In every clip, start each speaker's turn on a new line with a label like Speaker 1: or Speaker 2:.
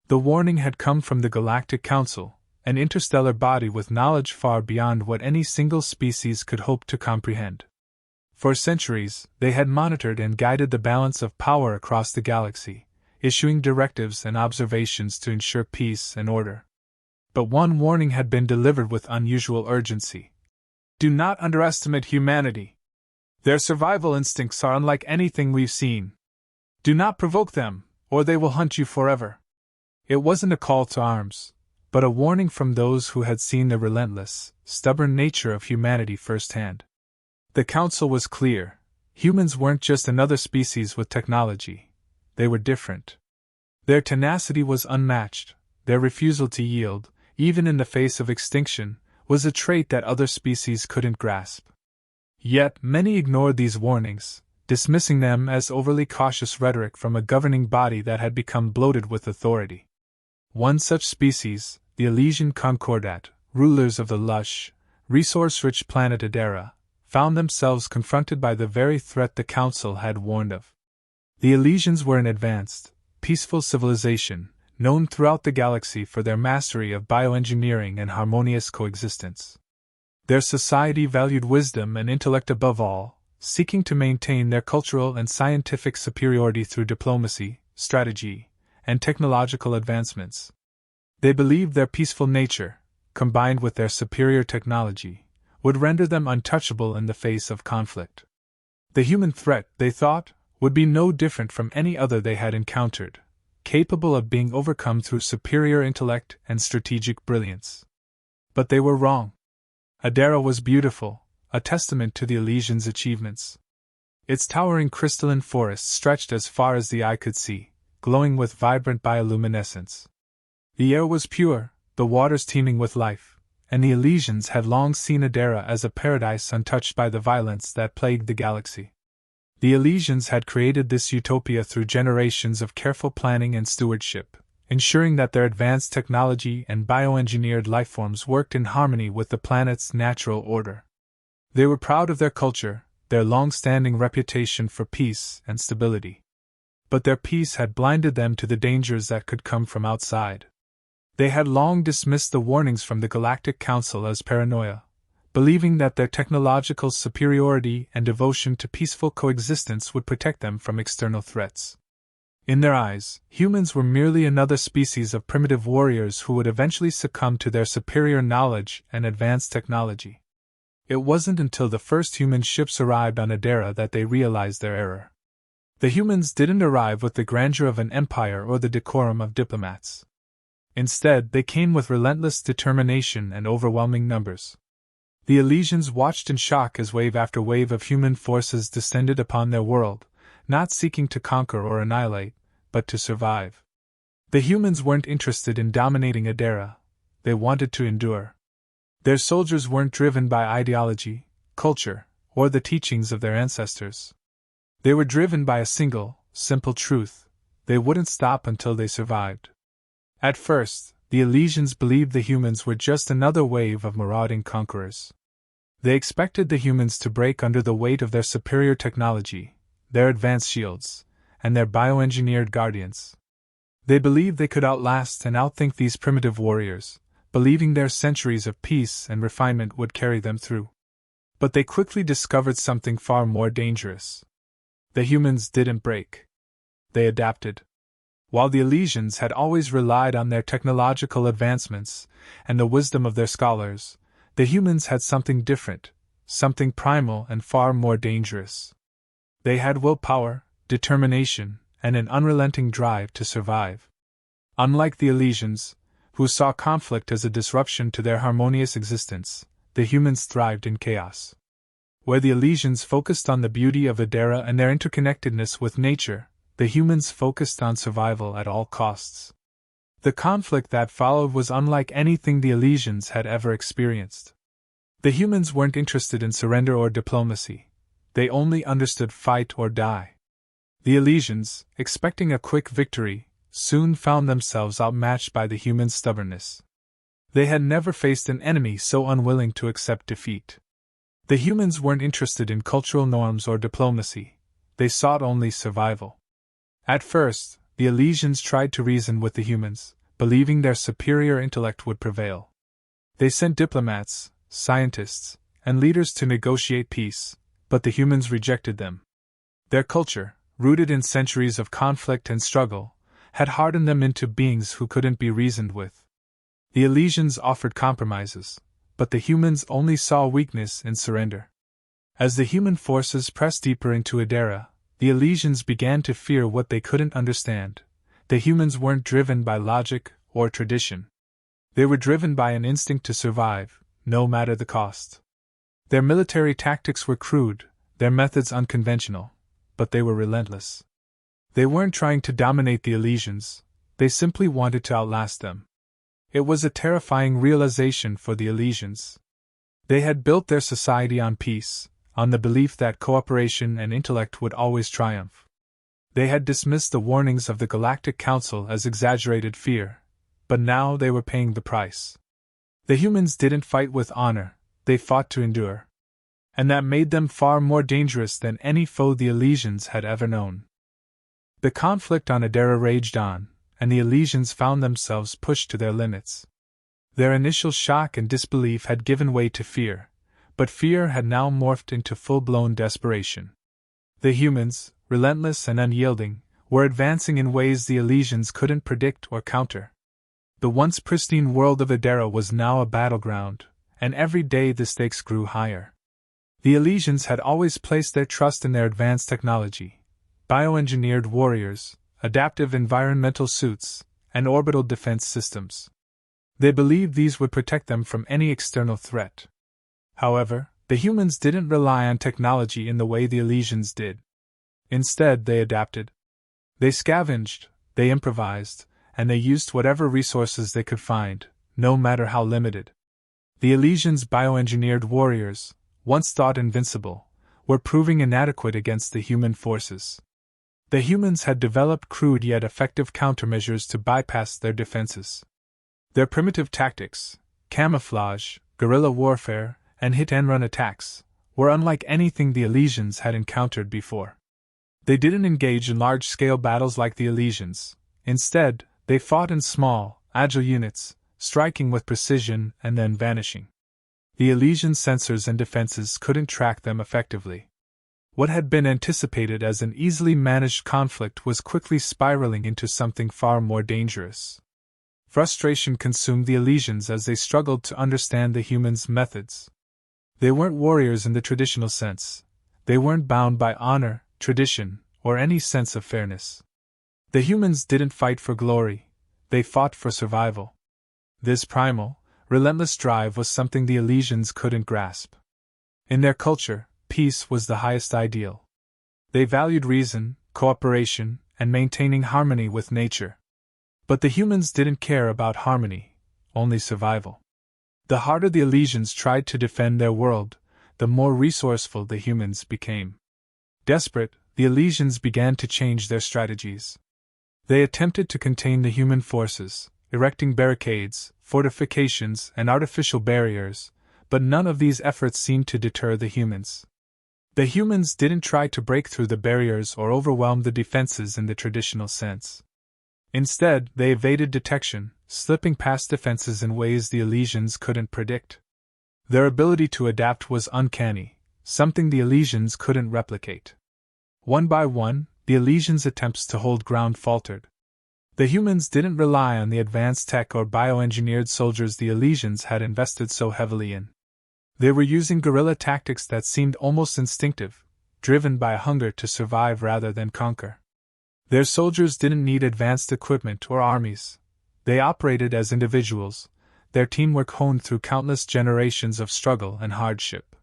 Speaker 1: The warning had come from the Galactic Council, an interstellar body with knowledge far beyond what any single species could hope to comprehend. For centuries, they had monitored and guided the balance of power across the galaxy, issuing directives and observations to ensure peace and order. But one warning had been delivered with unusual urgency. Do not underestimate humanity. Their survival instincts are unlike anything we've seen. Do not provoke them, or they will hunt you forever. It wasn't a call to arms, but a warning from those who had seen the relentless, stubborn nature of humanity firsthand. The Council was clear. Humans weren't just another species with technology. They were different. Their tenacity was unmatched. Their refusal to yield, even in the face of extinction, was a trait that other species couldn't grasp. Yet, many ignored these warnings, dismissing them as overly cautious rhetoric from a governing body that had become bloated with authority. One such species, the Elysian Concordat, rulers of the lush, resource-rich planet Adara, found themselves confronted by the very threat the Council had warned of. The Elysians were an advanced, peaceful civilization, known throughout the galaxy for their mastery of bioengineering and harmonious coexistence. Their society valued wisdom and intellect above all, seeking to maintain their cultural and scientific superiority through diplomacy, strategy, and technological advancements. They believed their peaceful nature, combined with their superior technology, would render them untouchable in the face of conflict. The human threat, they thought, would be no different from any other they had encountered, capable of being overcome through superior intellect and strategic brilliance. But they were wrong. Adara was beautiful, a testament to the Elysians' achievements. Its towering crystalline forests stretched as far as the eye could see, glowing with vibrant bioluminescence. The air was pure, the waters teeming with life, and the Elysians had long seen Adara as a paradise untouched by the violence that plagued the galaxy. The Elysians had created this utopia through generations of careful planning and stewardship, ensuring that their advanced technology and bioengineered lifeforms worked in harmony with the planet's natural order. They were proud of their culture, their long-standing reputation for peace and stability. But their peace had blinded them to the dangers that could come from outside. They had long dismissed the warnings from the Galactic Council as paranoia, believing that their technological superiority and devotion to peaceful coexistence would protect them from external threats. In their eyes, humans were merely another species of primitive warriors who would eventually succumb to their superior knowledge and advanced technology. It wasn't until the first human ships arrived on Adara that they realized their error. The humans didn't arrive with the grandeur of an empire or the decorum of diplomats. Instead, they came with relentless determination and overwhelming numbers. The Elysians watched in shock as wave after wave of human forces descended upon their world, not seeking to conquer or annihilate, but to survive. The humans weren't interested in dominating Adara, they wanted to endure. Their soldiers weren't driven by ideology, culture, or the teachings of their ancestors. They were driven by a single, simple truth: they wouldn't stop until they survived. At first, the Elysians believed the humans were just another wave of marauding conquerors. They expected the humans to break under the weight of their superior technology, their advanced shields, and their bioengineered guardians. They believed they could outlast and outthink these primitive warriors, believing their centuries of peace and refinement would carry them through. But they quickly discovered something far more dangerous. The humans didn't break. They adapted. While the Elysians had always relied on their technological advancements and the wisdom of their scholars, the humans had something different, something primal and far more dangerous. They had willpower, determination, and an unrelenting drive to survive. Unlike the Elysians, who saw conflict as a disruption to their harmonious existence, the humans thrived in chaos. Where the Elysians focused on the beauty of Adara and their interconnectedness with nature, the humans focused on survival at all costs. The conflict that followed was unlike anything the Elysians had ever experienced. The humans weren't interested in surrender or diplomacy. They only understood fight or die. The Elysians, expecting a quick victory, soon found themselves outmatched by the human stubbornness. They had never faced an enemy so unwilling to accept defeat. The humans weren't interested in cultural norms or diplomacy. They sought only survival. At first, the Elysians tried to reason with the humans, believing their superior intellect would prevail. They sent diplomats, scientists, and leaders to negotiate peace, but the humans rejected them. Their culture, rooted in centuries of conflict and struggle, had hardened them into beings who couldn't be reasoned with. The Elysians offered compromises, but the humans only saw weakness and surrender. As the human forces pressed deeper into Adara, the Elysians began to fear what they couldn't understand. The humans weren't driven by logic or tradition. They were driven by an instinct to survive, no matter the cost. Their military tactics were crude, their methods unconventional, but they were relentless. They weren't trying to dominate the Elysians, they simply wanted to outlast them. It was a terrifying realization for the Elysians. They had built their society on peace, on the belief that cooperation and intellect would always triumph. They had dismissed the warnings of the Galactic Council as exaggerated fear, but now they were paying the price. The humans didn't fight with honor, they fought to endure. And that made them far more dangerous than any foe the Elysians had ever known. The conflict on Adara raged on, and the Elysians found themselves pushed to their limits. Their initial shock and disbelief had given way to fear, but fear had now morphed into full-blown desperation. The humans, relentless and unyielding, were advancing in ways the Elysians couldn't predict or counter. The once pristine world of Adara was now a battleground, and every day the stakes grew higher. The Elysians had always placed their trust in their advanced technology, bioengineered warriors, adaptive environmental suits, and orbital defense systems. They believed these would protect them from any external threat. However, the humans didn't rely on technology in the way the Elysians did. Instead, they adapted. They scavenged, they improvised, and they used whatever resources they could find, no matter how limited. The Elysians' bioengineered warriors, once thought invincible, were proving inadequate against the human forces. The humans had developed crude yet effective countermeasures to bypass their defenses. Their primitive tactics, camouflage, guerrilla warfare, and hit-and-run attacks, were unlike anything the Elysians had encountered before. They didn't engage in large-scale battles like the Elysians. Instead, they fought in small, agile units, striking with precision and then vanishing. The Elysian sensors and defenses couldn't track them effectively. What had been anticipated as an easily managed conflict was quickly spiraling into something far more dangerous. Frustration consumed the Elysians as they struggled to understand the humans' methods. They weren't warriors in the traditional sense. They weren't bound by honor, tradition, or any sense of fairness. The humans didn't fight for glory, they fought for survival. This primal, relentless drive was something the Elysians couldn't grasp. In their culture, peace was the highest ideal. They valued reason, cooperation, and maintaining harmony with nature. But the humans didn't care about harmony, only survival. The harder the Elysians tried to defend their world, the more resourceful the humans became. Desperate, the Elysians began to change their strategies. They attempted to contain the human forces, erecting barricades, fortifications, and artificial barriers, but none of these efforts seemed to deter the humans. The humans didn't try to break through the barriers or overwhelm the defenses in the traditional sense. Instead, they evaded detection, slipping past defenses in ways the Elysians couldn't predict. Their ability to adapt was uncanny, something the Elysians couldn't replicate. One by one, the Elysians' attempts to hold ground faltered. The humans didn't rely on the advanced tech or bioengineered soldiers the Elysians had invested so heavily in. They were using guerrilla tactics that seemed almost instinctive, driven by a hunger to survive rather than conquer. Their soldiers didn't need advanced equipment or armies. They operated as individuals, their teamwork honed through countless generations of struggle and hardship.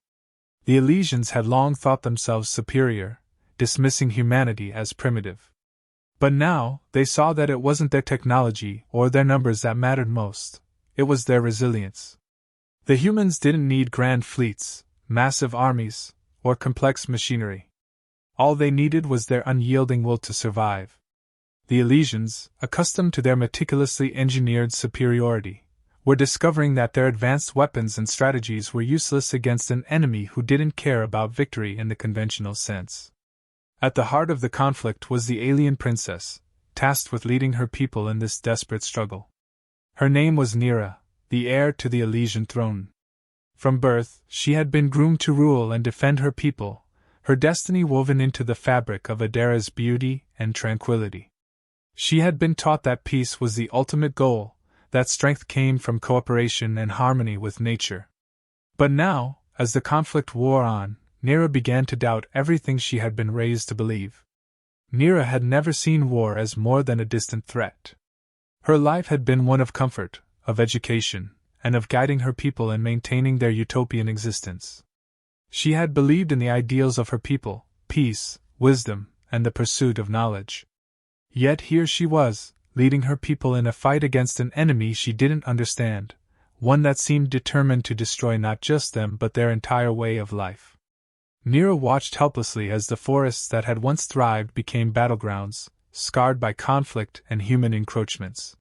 Speaker 1: The Elysians had long thought themselves superior, dismissing humanity as primitive. But now, they saw that it wasn't their technology or their numbers that mattered most, it was their resilience. The humans didn't need grand fleets, massive armies, or complex machinery. All they needed was their unyielding will to survive. The Elysians, accustomed to their meticulously engineered superiority, were discovering that their advanced weapons and strategies were useless against an enemy who didn't care about victory in the conventional sense. At the heart of the conflict was the alien princess, tasked with leading her people in this desperate struggle. Her name was Nera, the heir to the Elysian throne. From birth, she had been groomed to rule and defend her people, her destiny woven into the fabric of Adara's beauty and tranquility. She had been taught that peace was the ultimate goal, that strength came from cooperation and harmony with nature. But now, as the conflict wore on, Nera began to doubt everything she had been raised to believe. Nera had never seen war as more than a distant threat. Her life had been one of comfort, of education, and of guiding her people in maintaining their utopian existence. She had believed in the ideals of her people, peace, wisdom, and the pursuit of knowledge. Yet here she was, leading her people in a fight against an enemy she didn't understand, one that seemed determined to destroy not just them but their entire way of life. Nera watched helplessly as the forests that had once thrived became battlegrounds, scarred by conflict and human encroachments.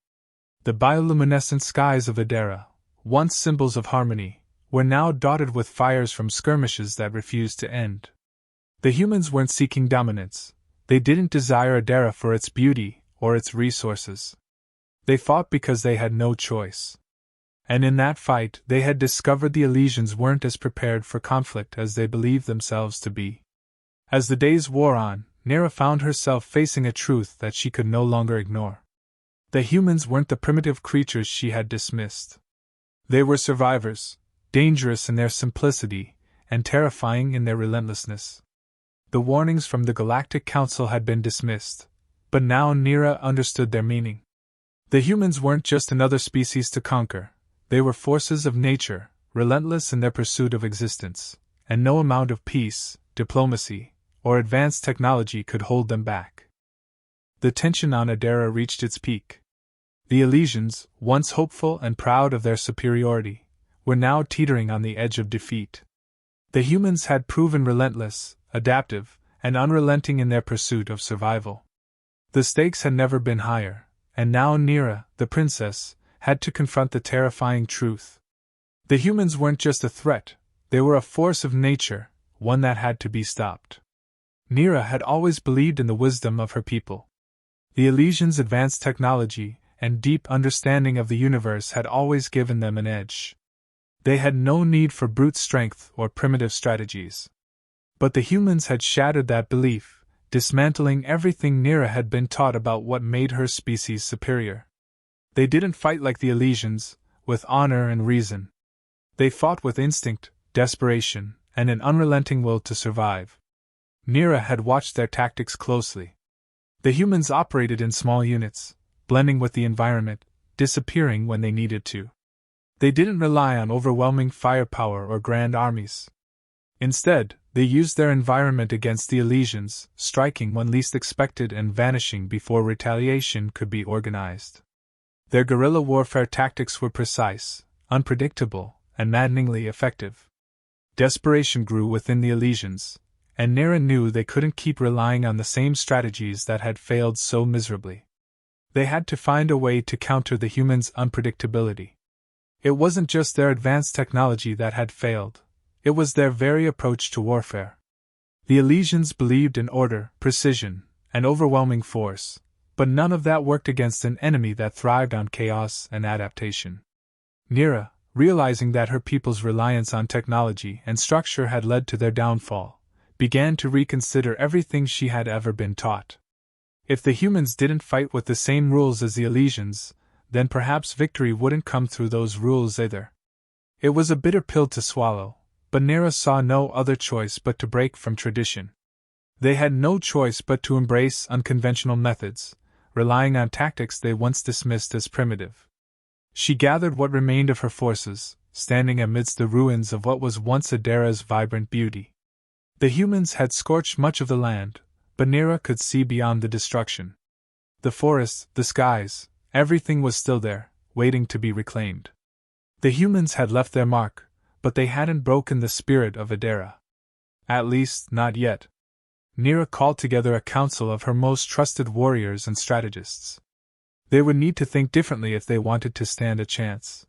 Speaker 1: The bioluminescent skies of Adara, once symbols of harmony, were now dotted with fires from skirmishes that refused to end. The humans weren't seeking dominance. They didn't desire Adara for its beauty or its resources. They fought because they had no choice. And in that fight, they had discovered the Elysians weren't as prepared for conflict as they believed themselves to be. As the days wore on, Nera found herself facing a truth that she could no longer ignore. The humans weren't the primitive creatures she had dismissed. They were survivors, dangerous in their simplicity, and terrifying in their relentlessness. The warnings from the Galactic Council had been dismissed, but now Nera understood their meaning. The humans weren't just another species to conquer. They were forces of nature, relentless in their pursuit of existence, and no amount of peace, diplomacy, or advanced technology could hold them back. The tension on Adara reached its peak. The Elysians, once hopeful and proud of their superiority, were now teetering on the edge of defeat. The humans had proven relentless, adaptive, and unrelenting in their pursuit of survival. The stakes had never been higher, and now Nera, the princess, had to confront the terrifying truth. The humans weren't just a threat, they were a force of nature, one that had to be stopped. Nera had always believed in the wisdom of her people. The Elysians' advanced technology and deep understanding of the universe had always given them an edge. They had no need for brute strength or primitive strategies. But the humans had shattered that belief, dismantling everything Nera had been taught about what made her species superior. They didn't fight like the Elysians, with honor and reason. They fought with instinct, desperation, and an unrelenting will to survive. Nera had watched their tactics closely. The humans operated in small units, blending with the environment, disappearing when they needed to. They didn't rely on overwhelming firepower or grand armies. Instead, they used their environment against the Elysians, striking when least expected and vanishing before retaliation could be organized. Their guerrilla warfare tactics were precise, unpredictable, and maddeningly effective. Desperation grew within the Elysians, and Nera knew they couldn't keep relying on the same strategies that had failed so miserably. They had to find a way to counter the humans' unpredictability. It wasn't just their advanced technology that had failed, it was their very approach to warfare. The Elysians believed in order, precision, and overwhelming force, but none of that worked against an enemy that thrived on chaos and adaptation. Nera, realizing that her people's reliance on technology and structure had led to their downfall, began to reconsider everything she had ever been taught. If the humans didn't fight with the same rules as the Elysians, then perhaps victory wouldn't come through those rules either. It was a bitter pill to swallow, but Nera saw no other choice but to break from tradition. They had no choice but to embrace unconventional methods, relying on tactics they once dismissed as primitive. She gathered what remained of her forces, standing amidst the ruins of what was once Adara's vibrant beauty. The humans had scorched much of the land, but Nera could see beyond the destruction. The forests, the skies, everything was still there, waiting to be reclaimed. The humans had left their mark, but they hadn't broken the spirit of Adara. At least, not yet. Nera called together a council of her most trusted warriors and strategists. They would need to think differently if they wanted to stand a chance.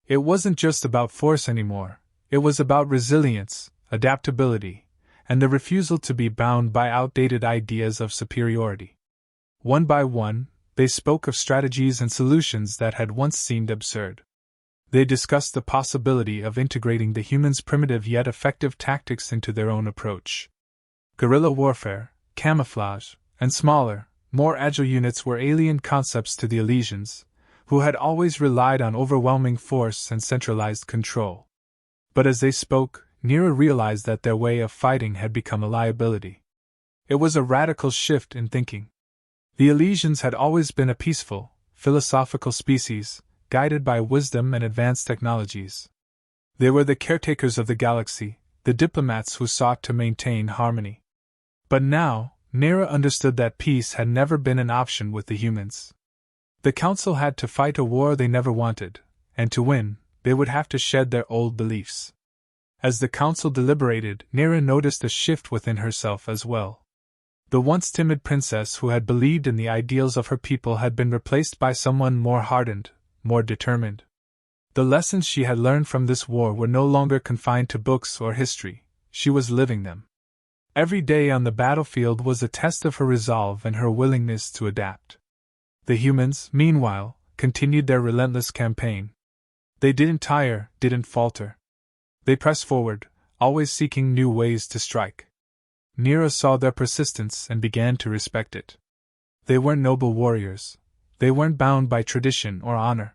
Speaker 1: It wasn't just about force anymore, it was about resilience, adaptability, and the refusal to be bound by outdated ideas of superiority. One by one, they spoke of strategies and solutions that had once seemed absurd. They discussed the possibility of integrating the humans' primitive yet effective tactics into their own approach. Guerrilla warfare, camouflage, and smaller, more agile units were alien concepts to the Elysians, who had always relied on overwhelming force and centralized control. But as they spoke, Nera realized that their way of fighting had become a liability. It was a radical shift in thinking. The Elysians had always been a peaceful, philosophical species, guided by wisdom and advanced technologies. They were the caretakers of the galaxy, the diplomats who sought to maintain harmony. But now, Nera understood that peace had never been an option with the humans. The Council had to fight a war they never wanted, and to win, they would have to shed their old beliefs. As the Council deliberated, Nera noticed a shift within herself as well. The once timid princess who had believed in the ideals of her people had been replaced by someone more hardened, more determined. The lessons she had learned from this war were no longer confined to books or history, she was living them. Every day on the battlefield was a test of her resolve and her willingness to adapt. The humans, meanwhile, continued their relentless campaign. They didn't tire, didn't falter. They pressed forward, always seeking new ways to strike. Nera saw their persistence and began to respect it. They weren't noble warriors. They weren't bound by tradition or honor.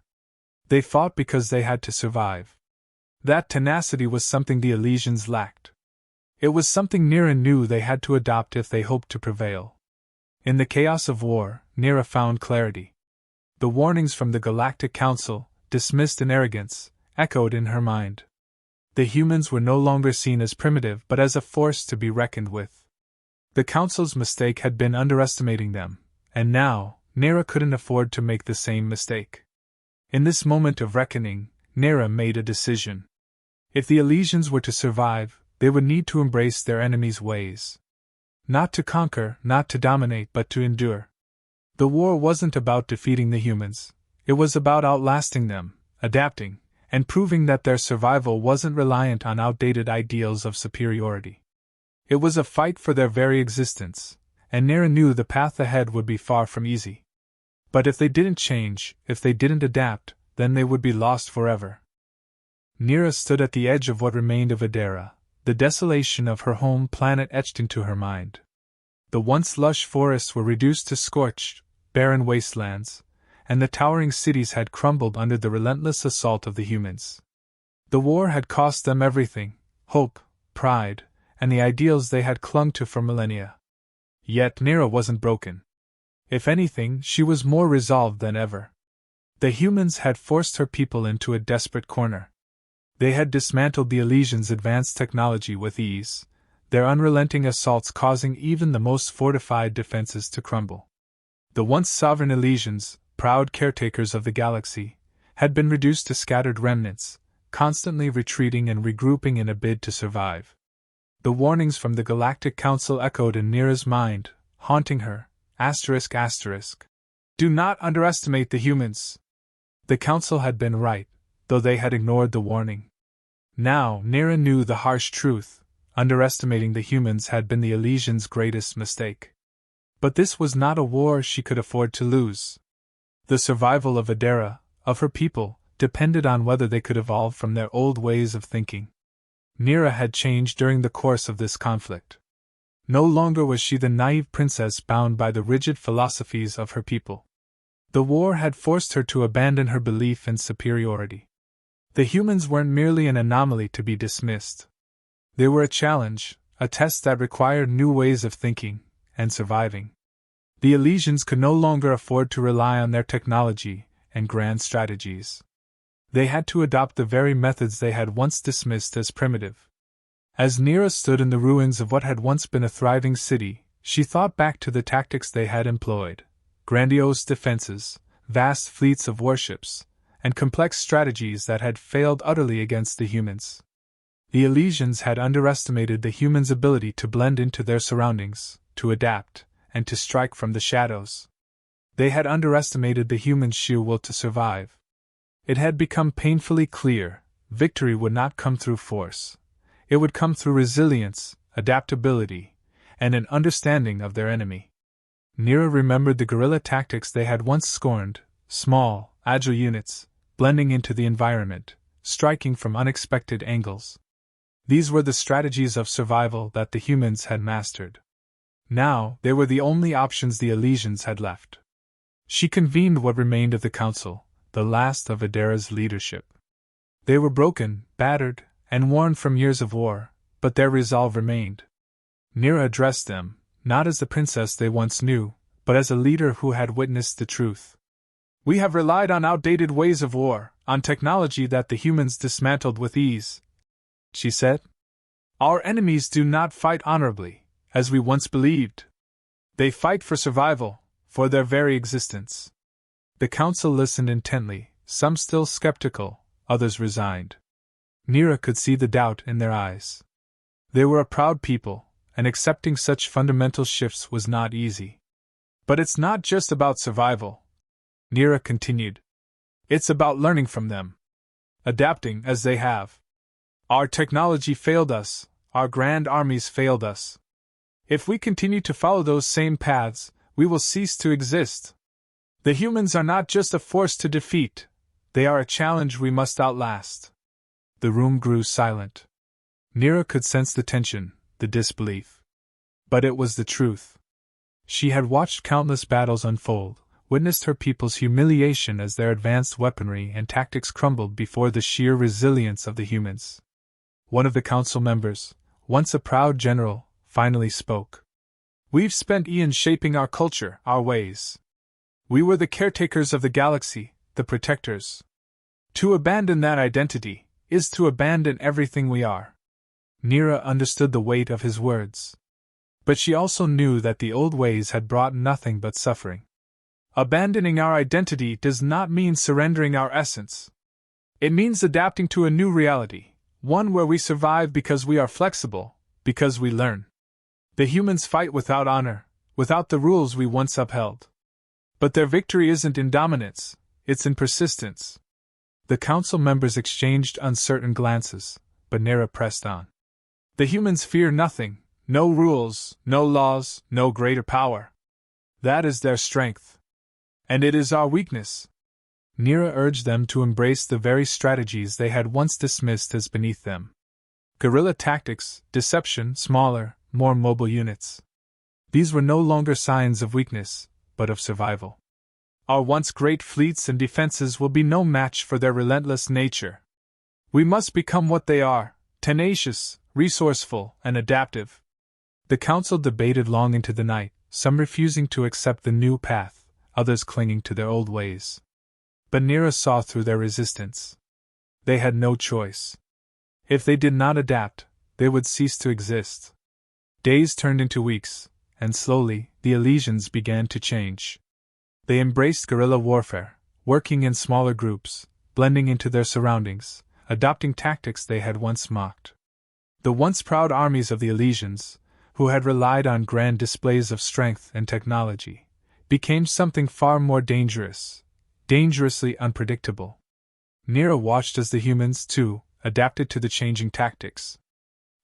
Speaker 1: They fought because they had to survive. That tenacity was something the Elysians lacked. It was something Nera knew they had to adopt if they hoped to prevail. In the chaos of war, Nera found clarity. The warnings from the Galactic Council, dismissed in arrogance, echoed in her mind. The humans were no longer seen as primitive but as a force to be reckoned with. The Council's mistake had been underestimating them, and now, Nera couldn't afford to make the same mistake. In this moment of reckoning, Nera made a decision. If the Elysians were to survive, they would need to embrace their enemies' ways. Not to conquer, not to dominate, but to endure. The war wasn't about defeating the humans, it was about outlasting them, adapting, and proving that their survival wasn't reliant on outdated ideals of superiority. It was a fight for their very existence, and Nera knew the path ahead would be far from easy. But if they didn't change, if they didn't adapt, then they would be lost forever. Nera stood at the edge of what remained of Adara, the desolation of her home planet etched into her mind. The once lush forests were reduced to scorched, barren wastelands, and the towering cities had crumbled under the relentless assault of the humans. The war had cost them everything: hope, pride, and the ideals they had clung to for millennia. Yet Nera wasn't broken. If anything, she was more resolved than ever. The humans had forced her people into a desperate corner. They had dismantled the Elysians' advanced technology with ease, their unrelenting assaults causing even the most fortified defenses to crumble. The once sovereign Elysians, proud caretakers of the galaxy, had been reduced to scattered remnants, constantly retreating and regrouping in a bid to survive. The warnings from the Galactic Council echoed in Nera's mind, haunting her. Do not underestimate the humans. The Council had been right, though they had ignored the warning. Now, Nera knew the harsh truth: underestimating the humans had been the Elysians' greatest mistake. But this was not a war she could afford to lose. The survival of Adara, of her people, depended on whether they could evolve from their old ways of thinking. Nera had changed during the course of this conflict. No longer was she the naive princess bound by the rigid philosophies of her people. The war had forced her to abandon her belief in superiority. The humans weren't merely an anomaly to be dismissed. They were a challenge, a test that required new ways of thinking and surviving. The Elysians could no longer afford to rely on their technology and grand strategies. They had to adopt the very methods they had once dismissed as primitive. As Nera stood in the ruins of what had once been a thriving city, she thought back to the tactics they had employed: grandiose defenses, vast fleets of warships, and complex strategies that had failed utterly against the humans. The Elysians had underestimated the humans' ability to blend into their surroundings, to adapt, and to strike from the shadows. They had underestimated the humans' sheer will to survive. It had become painfully clear: victory would not come through force. It would come through resilience, adaptability, and an understanding of their enemy. Nira remembered the guerrilla tactics they had once scorned, small, agile units, blending into the environment, striking from unexpected angles. These were the strategies of survival that the humans had mastered. Now, they were the only options the Elysians had left. She convened what remained of the council, the last of Adara's leadership. They were broken, battered, and worn from years of war, but their resolve remained. Nira addressed them, not as the princess they once knew, but as a leader who had witnessed the truth. "We have relied on outdated ways of war, on technology that the humans dismantled with ease," she said. "Our enemies do not fight honorably, as we once believed. They fight for survival, for their very existence." The council listened intently, some still skeptical, others resigned. Nira could see the doubt in their eyes. They were a proud people, and accepting such fundamental shifts was not easy. "But it's not just about survival," Nira continued. "It's about learning from them. Adapting as they have. Our technology failed us, our grand armies failed us. If we continue to follow those same paths, we will cease to exist. The humans are not just a force to defeat, they are a challenge we must outlast." The room grew silent. Nira could sense the tension, the disbelief. But it was the truth. She had watched countless battles unfold, witnessed her people's humiliation as their advanced weaponry and tactics crumbled before the sheer resilience of the humans. One of the council members, once a proud general, finally spoke. "We've spent eons shaping our culture, our ways. We were the caretakers of the galaxy, the protectors. To abandon that identity is to abandon everything we are." Nira understood the weight of his words. But she also knew that the old ways had brought nothing but suffering. Abandoning our identity does not mean surrendering our essence. It means adapting to a new reality, one where we survive because we are flexible, because we learn. The humans fight without honor, without the rules we once upheld. But their victory isn't in dominance, it's in persistence. The council members exchanged uncertain glances, but Nira pressed on. "The humans fear nothing, no rules, no laws, no greater power. That is their strength. And it is our weakness." Nira urged them to embrace the very strategies they had once dismissed as beneath them. Guerrilla tactics, deception, smaller, more mobile units. These were no longer signs of weakness, but of survival. Our once great fleets and defenses will be no match for their relentless nature. We must become what they are, tenacious, resourceful, and adaptive. The council debated long into the night, some refusing to accept the new path, others clinging to their old ways. But Nira saw through their resistance. They had no choice. If they did not adapt, they would cease to exist. Days turned into weeks, and slowly, the Elysians began to change. They embraced guerrilla warfare, working in smaller groups, blending into their surroundings, adopting tactics they had once mocked. The once proud armies of the Elysians, who had relied on grand displays of strength and technology, became something far more dangerous, dangerously unpredictable. Nira watched as the humans, too, adapted to the changing tactics.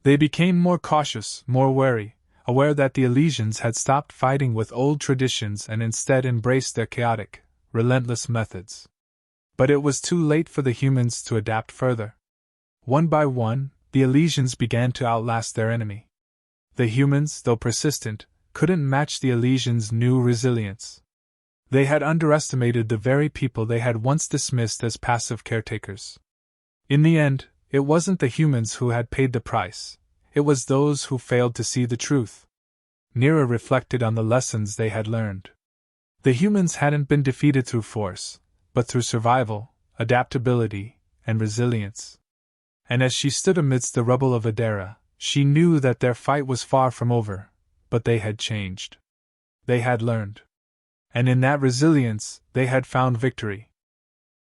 Speaker 1: They became more cautious, more wary, aware that the Elysians had stopped fighting with old traditions and instead embraced their chaotic, relentless methods. But it was too late for the humans to adapt further. One by one, the Elysians began to outlast their enemy. The humans, though persistent, couldn't match the Elysians' new resilience. They had underestimated the very people they had once dismissed as passive caretakers. In the end, it wasn't the humans who had paid the price, it was those who failed to see the truth. Nira reflected on the lessons they had learned. The humans hadn't been defeated through force, but through survival, adaptability, and resilience. And as she stood amidst the rubble of Adara, she knew that their fight was far from over, but they had changed. They had learned. And in that resilience, they had found victory.